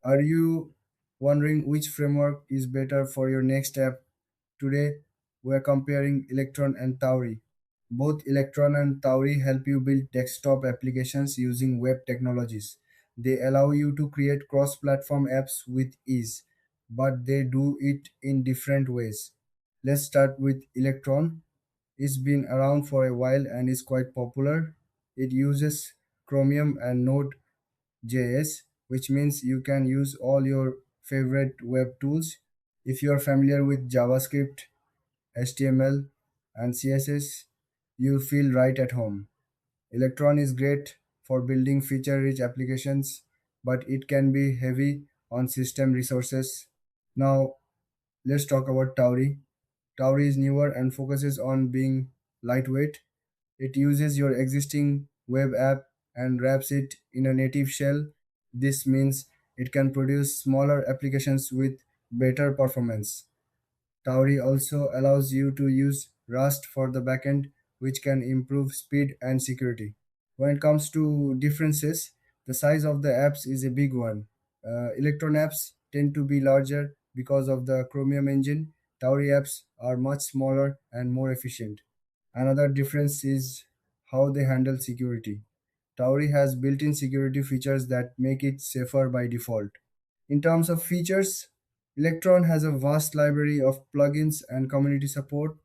Are you wondering which framework is better for your next app? Today, we are comparing Electron and Tauri. Both Electron and Tauri help you build desktop applications using web technologies. They allow you to create cross platform apps with ease, but they do it in different ways. Let's start with Electron. It's been around for a while and is quite popular. It uses Chromium and Node.js, which means you can use all your favorite web tools. If you are familiar with JavaScript, HTML, and CSS, you'll feel right at home. Electron is great for building feature rich applications, but it can be heavy on system resources. Now, let's talk about Tauri. Tauri is newer and focuses on being lightweight. It uses your existing web app and wraps it in a native shell. This means it can produce smaller applications with better performance. Tauri also allows you to use Rust for the backend, which can improve speed and security. When it comes to differences, the size of the apps is a big one. Electron apps tend to be larger because of the Chromium engine. Tauri apps are much smaller and more efficient. Another difference is how they handle security. Tauri has built in security features that make it safer by default. In terms of features, Electron has a vast library of plugins and community support.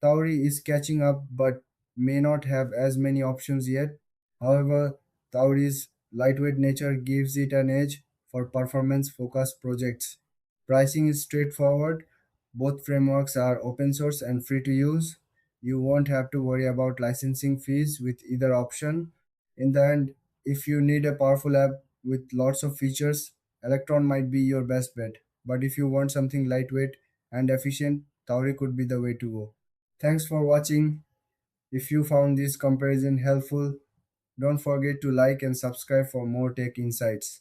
Tauri is catching up but may not have as many options yet. However, Tauri's lightweight nature gives it an edge for performance focused projects. Pricing is straightforward. Both frameworks are open source and free to use. You won't have to worry about licensing fees with either option. In the end, if you need a powerful app with lots of features, Electron might be your best bet. But if you want something lightweight and efficient, Tauri could be the way to go. Thanks for watching. If you found this comparison helpful, don't forget to like and subscribe for more tech insights.